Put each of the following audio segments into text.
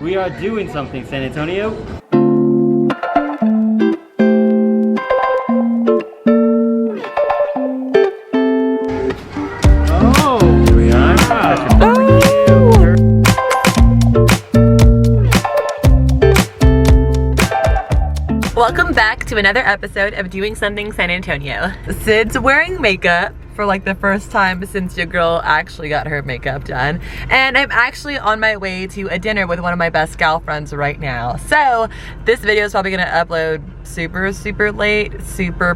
We are doing something, San Antonio. Oh, here we are. Welcome back to another episode of Doing Something San Antonio. Sid's wearing makeup for like the first time since your girl actually got her makeup done. And I'm actually on my way to a dinner with one of my best gal friends right now. So this video is probably gonna upload super late,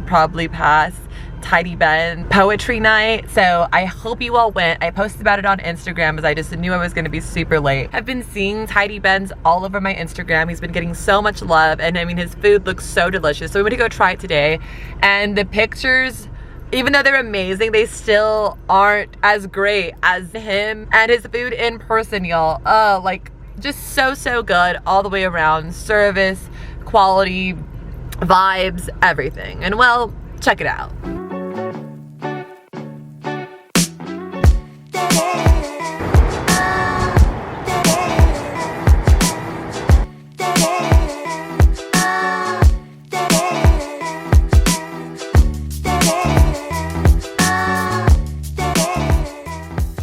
probably past Tidy Ben poetry night. So I hope you all went. I posted about it on Instagram as I just knew I was gonna be super late. I've been seeing Tidy Ben's all over my Instagram. He's been getting so much love, and I mean his food looks so delicious. So we went to go try it today, and the pictures, even though they're amazing, they still aren't as great as him and his food in person, y'all. Like just so good all the way around. Service, quality, vibes, everything. And well, check it out.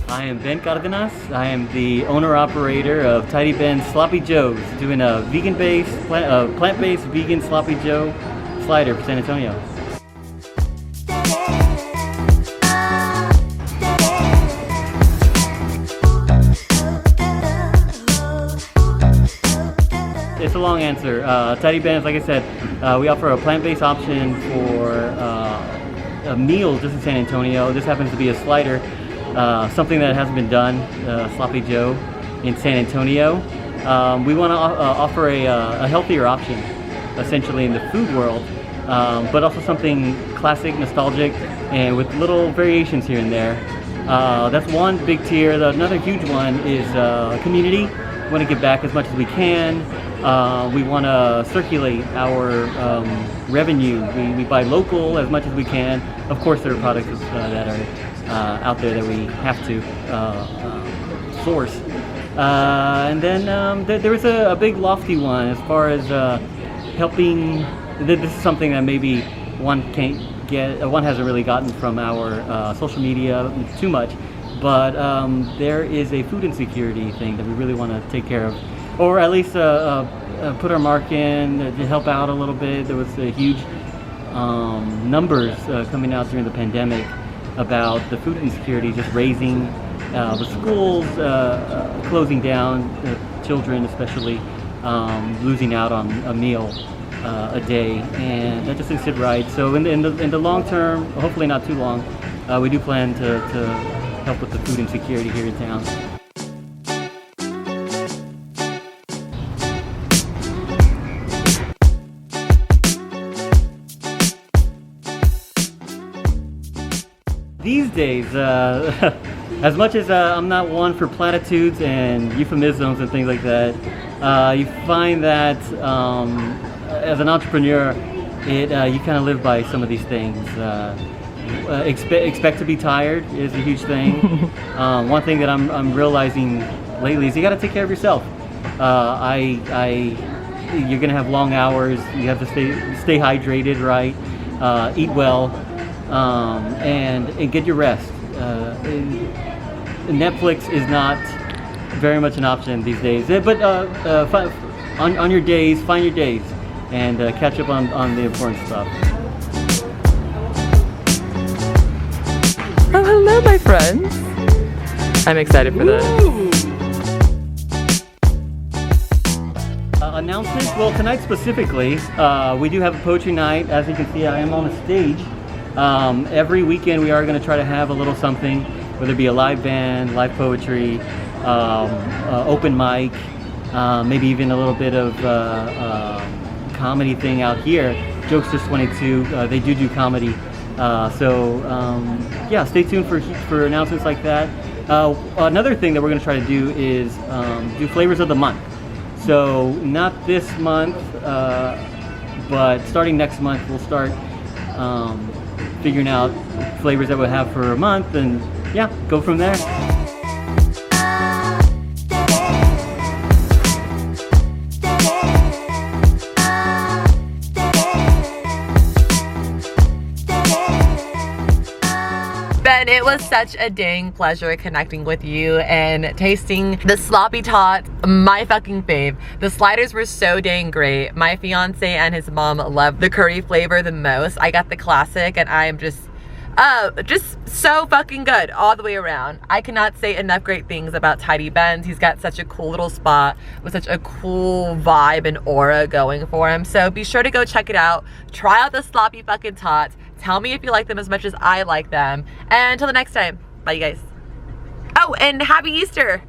I am Ben Cardenas. I am the owner-operator of Tidy Ben's Sloppy Joe's, doing a vegan-based, plant-based vegan Sloppy Joe slider for San Antonio. It's a long answer. Tidy Ben's, like I said, we offer a plant-based option for a meal just in San Antonio. This happens to be a slider. Something that hasn't been done, Sloppy Joe in San Antonio. We want to offer a healthier option, essentially, in the food world, but also something classic, nostalgic, and with little variations here and there. That's one big tier. Another huge one is community. We want to give back as much as we can. We want to circulate our revenue. We buy local as much as we can. Of course, there are products that are out there that we have to source. And then there was a big lofty one as far as helping. This is something that maybe one can't get, one hasn't really gotten from our social media too much, but there is a food insecurity thing that we really want to take care of, or at least put our mark in to help out a little bit. There was a huge numbers coming out during the pandemic about the food insecurity just raising, the schools closing down, children especially losing out on a meal a day, and that just didn't sit right. So in the long term, hopefully not too long, we do plan to help with the food insecurity here in town. These days, as much as I'm not one for platitudes and euphemisms and things like that, you find that as an entrepreneur, you kind of live by some of these things. Expect to be tired is a huge thing. One thing that I'm realizing lately is you got to take care of yourself. You're gonna have long hours. You have to stay hydrated, right? Eat well. And get your rest. Netflix is not very much an option these days, but on your days, find your days and catch up on the important stuff. Oh, hello, my friends. I'm excited for this. Announcements? Well, tonight specifically, we do have a poetry night. As you can see, I am on a stage. Every weekend we are going to try to have a little something, whether it be a live band, live poetry, open mic, maybe even a little bit of comedy thing out here. Jokesters 22, they do comedy. Yeah, stay tuned for announcements like that. Another thing that we're going to try to do is do flavors of the month. So not this month, but starting next month we'll start figuring out flavors that we'll have for a month, and yeah, go from there. It was such a dang pleasure connecting with you and tasting the Sloppy Tots, my fucking fave. The sliders were so dang great. My fiance and his mom loved the curry flavor the most. I got the classic and I am just so fucking good all the way around. I cannot say enough great things about Tidy Ben's. He's got such a cool little spot with such a cool vibe and aura going for him. So be sure to go check it out. Try out the Sloppy fucking Tots. Tell me if you like them as much as I like them. And until the next time, bye you guys. Oh, and happy Easter.